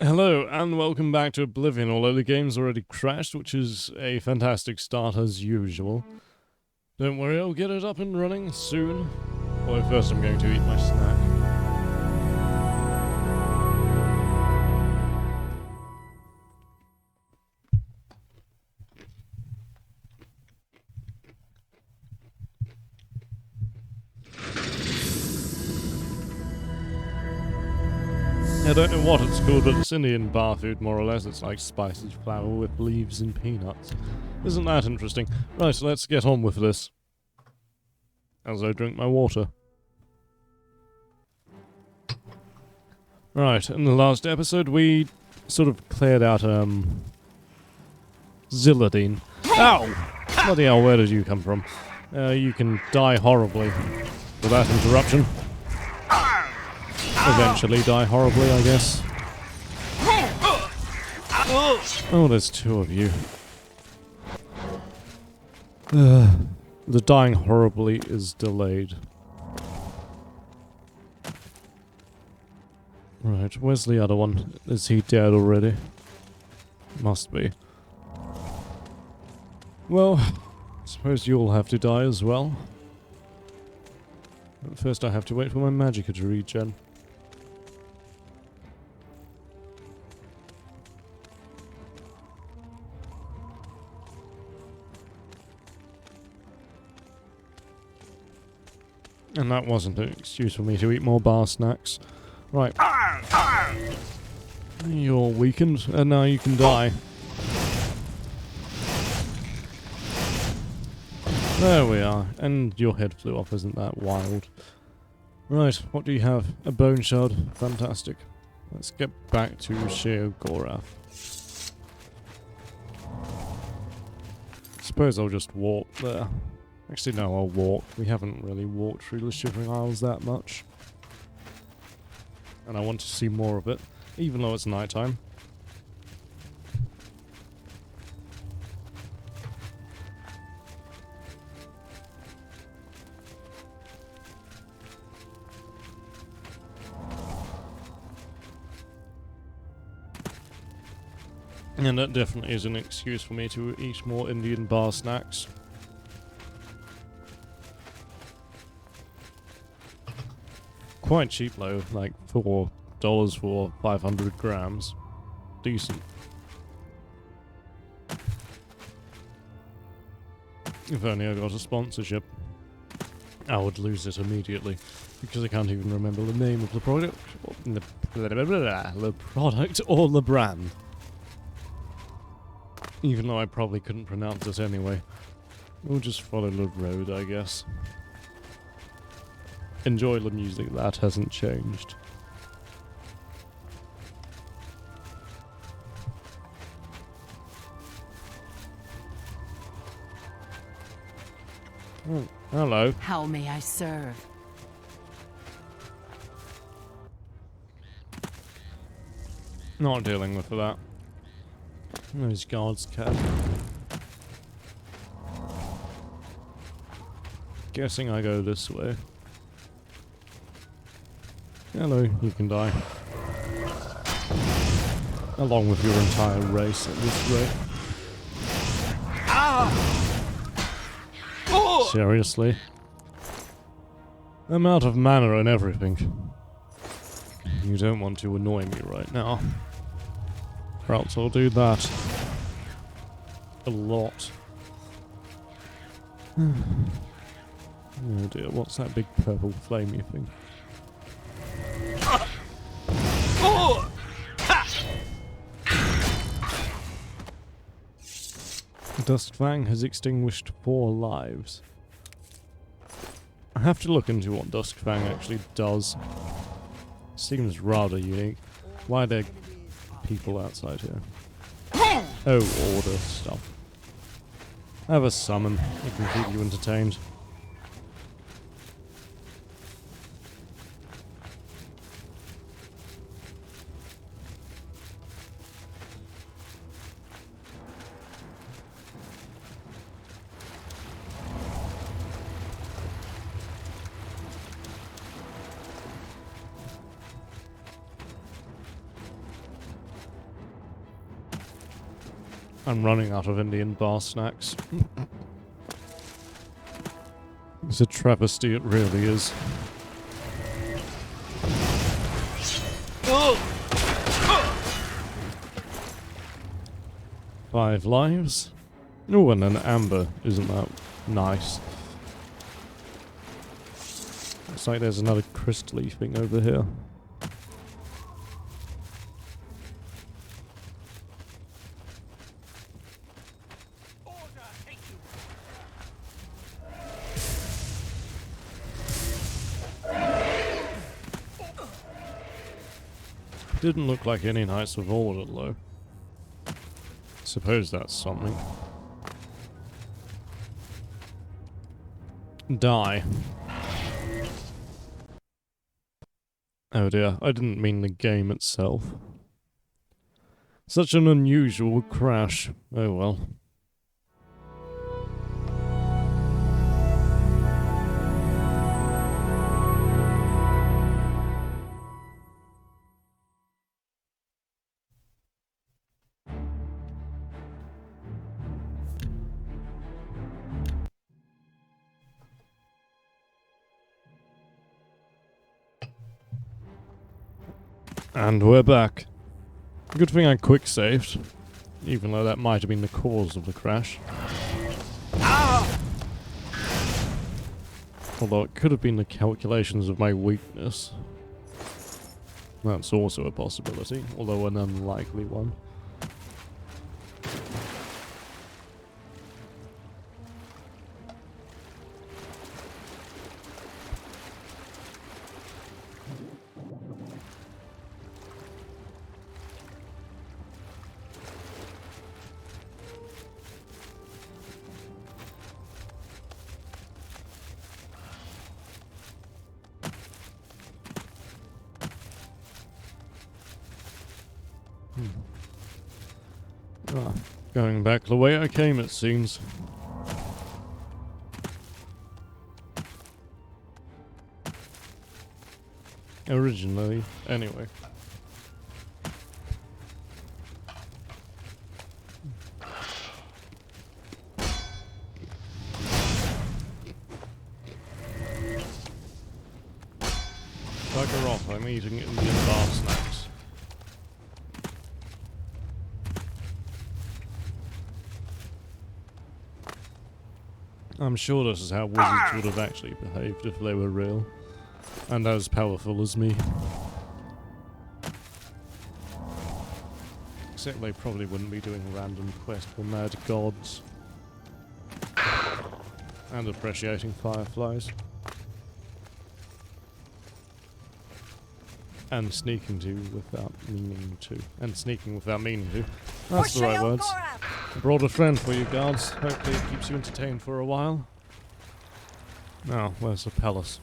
Hello and welcome back to Oblivion, although the game's already crashed, which is a fantastic start as usual. Don't worry, I'll get it up and running soon. Although first I'm going to eat my snack. I don't know what it's called, but it's Indian bar food, more or less. It's like spicy flour with leaves and peanuts. Isn't that interesting? Right, let's get on with this. As I drink my water. Right, in the last episode we sort of cleared out, Zilladine. Ow! Bloody hell, where did you come from? You can die horribly for that interruption. Eventually die horribly, I guess. Oh, there's two of you. The dying horribly is delayed. Right, where's the other one? Is he dead already? Must be. Well, I suppose you'll have to die as well. But first I have to wait for my magicka to regen. And that wasn't an excuse for me to eat more bar snacks. Right. You're weakened, and now you can die. There we are. And your head flew off, isn't that wild? Right, what do you have? A bone shard. Fantastic. Let's get back to Sheogorath. Suppose I'll just walk there. Actually, no, I'll walk. We haven't really walked through the Shivering Isles that much. And I want to see more of it, even though it's nighttime. And that definitely is an excuse for me to eat more Indian bar snacks. Quite cheap though, like $4 for 500 grams. Decent. If only I got a sponsorship. I would lose it immediately, because I can't even remember the name of the product, the product or the brand. Even though I probably couldn't pronounce it anyway. We'll just follow the road, I guess. Enjoy the music, that hasn't changed. Oh, hello. How may I serve? Not dealing with that. Those guards cat. Guessing I go this way. Hello, you can die. Along with your entire race at this rate. Seriously? I'm out of mana and everything. You don't want to annoy me right now. Or else I'll do that. A lot. Oh dear, what's that big purple flamey thing? Duskfang has extinguished 4 lives. I have to look into what Duskfang actually does. Seems rather unique. Why are there people outside here? Oh, order stuff. Have a summon. It can keep you entertained. I'm running out of Indian bar snacks. It's a travesty, it really is. Oh! 5 lives. Oh, and an amber. Isn't that nice? Looks like there's another crystally thing over here. Didn't look like any Knights of Order, though. Suppose that's something. Die. Oh dear, I didn't mean the game itself. Such an unusual crash. Oh well. And we're back. Good thing I quick saved, even though that might have been the cause of the crash. Although it could have been the calculations of my weakness. That's also a possibility, although an unlikely one. Going back the way I came, it seems. Originally, anyway. Bugger off, I'm eating Indian bar snacks. I'm sure this is how wizards would have actually behaved if they were real. And as powerful as me. Except they probably wouldn't be doing random quests for mad gods. And appreciating fireflies. And sneaking to without meaning to. And sneaking without meaning to. That's the right words. I brought a friend for you guards. Hopefully it keeps you entertained for a while. Now, where's the palace?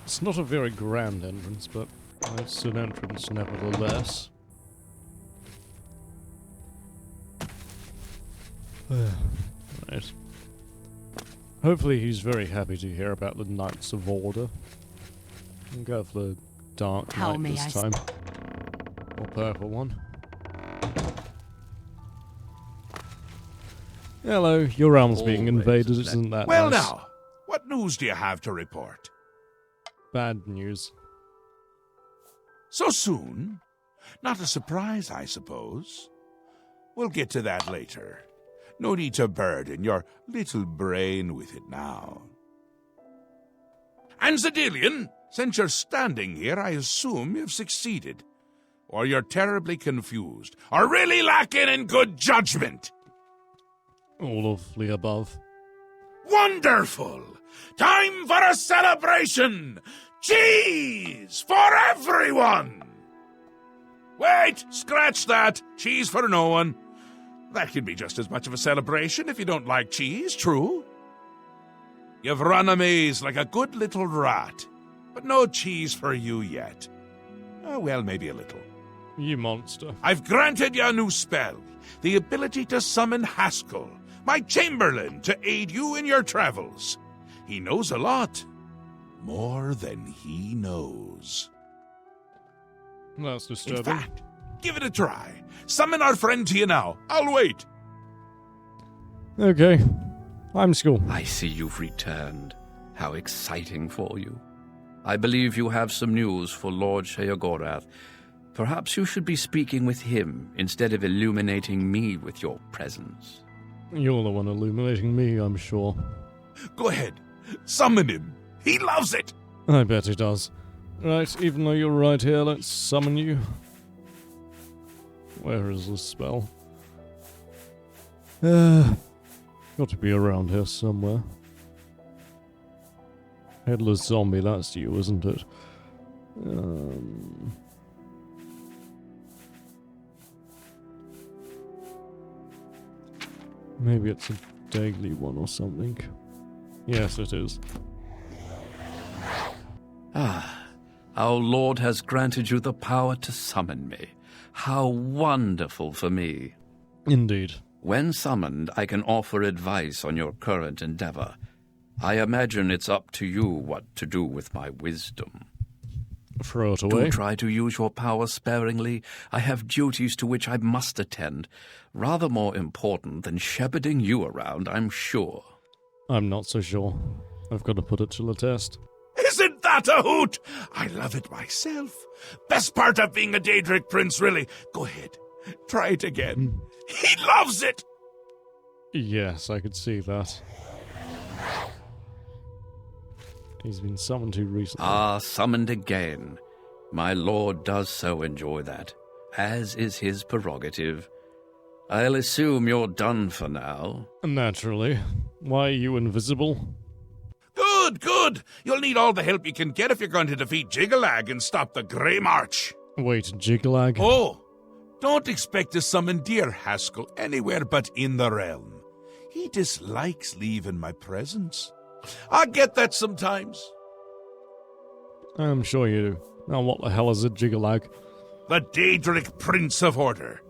It's not a very grand entrance, but it's an entrance nevertheless. Right. Hopefully he's very happy to hear about the Knights of Order. I'll go for the Dark Knight this time. Or purple one. Hello, your realm's being invaded, isn't that Well nice? now, what news do you have to report? Bad news. So soon? Not a surprise, I suppose. We'll get to that later. No need to burden your little brain with it now. And Zedilian, since you're standing here, I assume you've succeeded. Or you're terribly confused, or really lacking in good judgment. All of the above. Wonderful! Time for a celebration! Cheese for everyone! Wait, scratch that. Cheese for no one. That can be just as much of a celebration if you don't like cheese, true? You've run a maze like a good little rat, but no cheese for you yet. Oh, well, maybe a little. You monster. I've granted you a new spell, the ability to summon Haskell, my chamberlain, to aid you in your travels. He knows a lot. more than he knows. That's In disturbing. fact, give it a try. Summon our friend to you now. I'll wait. Okay. I'm school. I see you've returned. How exciting for you. I believe you have some news for Lord Sheogorath. Perhaps you should be speaking with him instead of illuminating me with your presence. You're the one illuminating me, I'm sure. Go ahead. Summon him. He loves it. I bet he does. Right, even though you're right here, let's summon you. Where is this spell? Got to be around here somewhere. Headless zombie, that's you, isn't it? Maybe it's a daily one or something. Yes, it is. Our Lord has granted you the power to summon me. How wonderful for me. Indeed. When summoned, I can offer advice on your current endeavor. I imagine it's up to you what to do with my wisdom. Throw it away. Do try to use your power sparingly. I have duties to which I must attend. Rather more important than shepherding you around, I'm sure. I'm not so sure. I've got to put it to the test. Isn't that a hoot? I love it myself. Best part of being a Daedric prince, really. Go ahead. Try it again. He loves it. Yes, I could see that. He's been summoned too recently. Ah, summoned again. My lord does so enjoy that, as is his prerogative. I'll assume you're done for now. Naturally. Why are you invisible? Good, good. You'll need all the help you can get if you're going to defeat Jiggalag and stop the Grey March. Wait, Jiglag? Oh, don't expect to summon dear Haskell anywhere but in the realm. He dislikes leaving my presence. I get that sometimes. I'm sure you do. Now what the hell is a Jiggalag? The Daedric Prince of Order.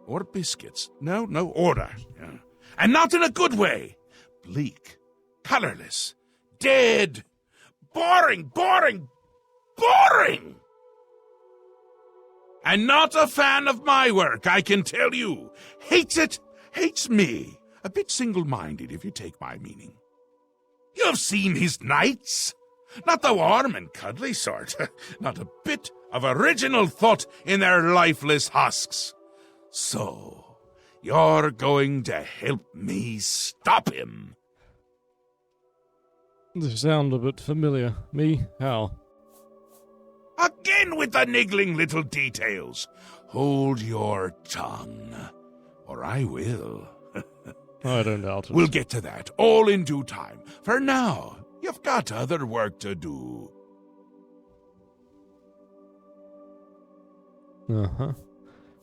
Or biscuits. No, order. Yeah. And not in a good way. Bleak. Colorless. Dead. Boring. And not a fan of my work, I can tell you. Hates it. Hates me. A bit single-minded, if you take my meaning. You've seen his knights. Not the warm and cuddly sort. Not a bit of original thought in their lifeless husks. So, you're going to help me stop him. They sound a bit familiar. Me? How? Again with the niggling little details. Hold your tongue, or I will. I don't doubt it. We'll get to that, all in due time. For now, you've got other work to do. Uh-huh.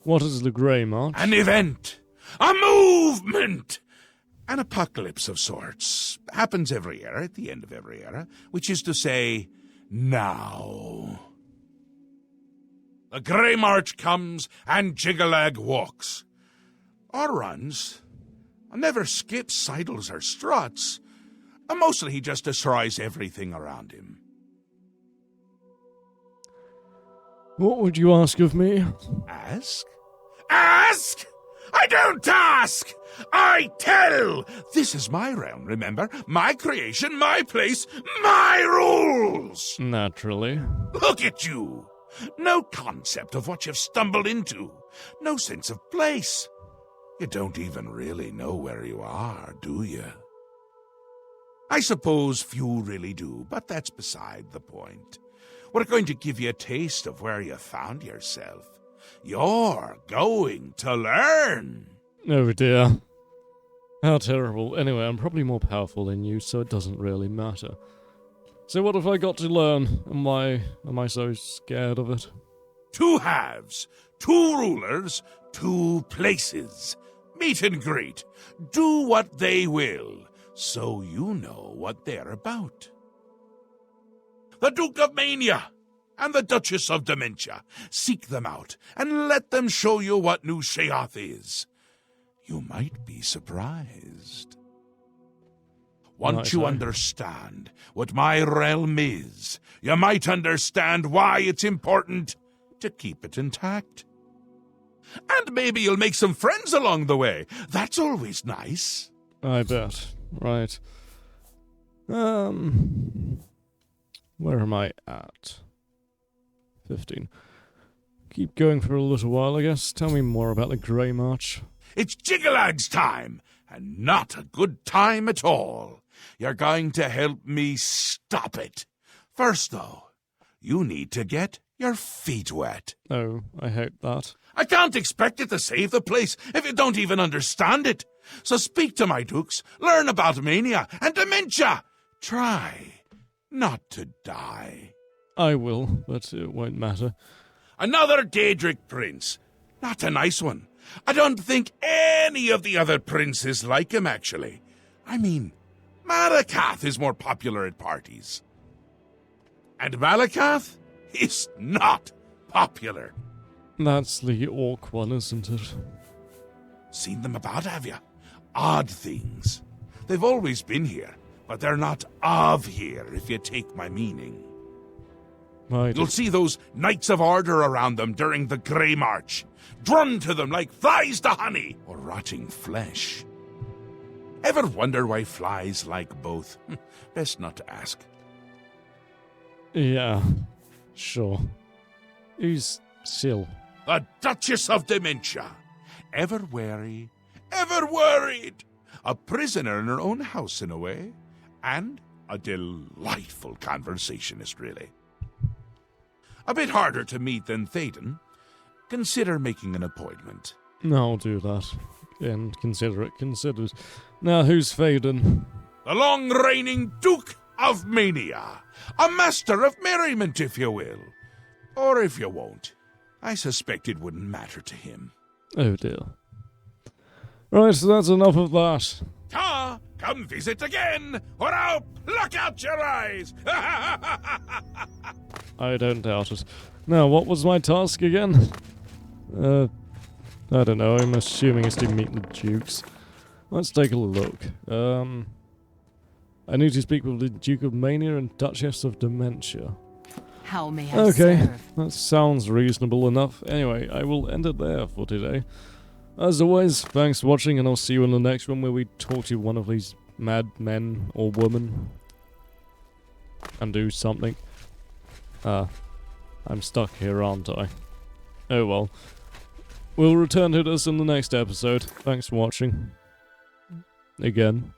What is the Grey March? An event. A movement. An apocalypse of sorts. Happens every era, at the end of every era. Which is to say, now. The Grey March comes and Jiggalag walks. Or runs. Never skips, sidles, or struts. Mostly he just destroys everything around him. What would you ask of me? Ask? Ask? I don't ask! I tell! This is my realm, remember? My creation, my place, my rules! Naturally. Look at you! No concept of what you've stumbled into. No sense of place. You don't even really know where you are, do you? I suppose few really do, but that's beside the point. We're going to give you a taste of where you found yourself. You're going to learn. Oh dear. How terrible. Anyway, I'm probably more powerful than you, so it doesn't really matter. So what have I got to learn? Am I so scared of it? 2 halves, 2 rulers, 2 places. Meet and greet. Do what they will, so you know what they're about. The Duke of Mania and the Duchess of Dementia. Seek them out and let them show you what New Sheoth is. You might be surprised. Once you Righto. understand what my realm is, you might understand why it's important to keep it intact. And maybe you'll make some friends along the way. That's always nice. I bet. Right. Where am I at? 15. Keep going for a little while, I guess. Tell me more about the Grey March. It's Jiggalad's time, and not a good time at all. You're going to help me stop it. First, though, you need to get your feet wet. Oh, I hate that. I can't expect you to save the place if you don't even understand it. So speak to my dukes, learn about mania and dementia. Try not to die. I will, but it won't matter. Another Daedric prince. Not a nice one. I don't think any of the other princes like him, actually. I mean, Malakath is more popular at parties. And Malakath is not popular. That's the orc one, isn't it? Seen them about, have you? Odd things. They've always been here, but they're not of here, if you take my meaning. You'll see those Knights of Order around them during the Grey March, drawn to them like flies to honey or rotting flesh. Ever wonder why flies like both? Best not to ask. Yeah, sure. Who's Syl? The Duchess of Dementia. Ever wary, ever worried. A prisoner in her own house, in a way. And a delightful conversationist, really. A bit harder to meet than Théoden. Consider making an appointment. I'll do that. And consider it considered. Now, who's Théoden? The long-reigning Duke of Mania. A master of merriment, if you will. Or if you won't. I suspect it wouldn't matter to him. Oh dear. Right, so that's enough of that. Ta! Come visit again, or I'll pluck out your eyes! I don't doubt it. Now, what was my task again? I don't know. I'm assuming it's to meet the dukes. Let's take a look. I need to speak with the Duke of Mania and Duchess of Dementia. How may I Okay, serve? that sounds reasonable enough. Anyway, I will end it there for today. As always, thanks for watching, and I'll see you in the next one where we talk to one of these mad men or women and do something. I'm stuck here, aren't I? Oh well. We'll return to this in the next episode. Thanks for watching. Again.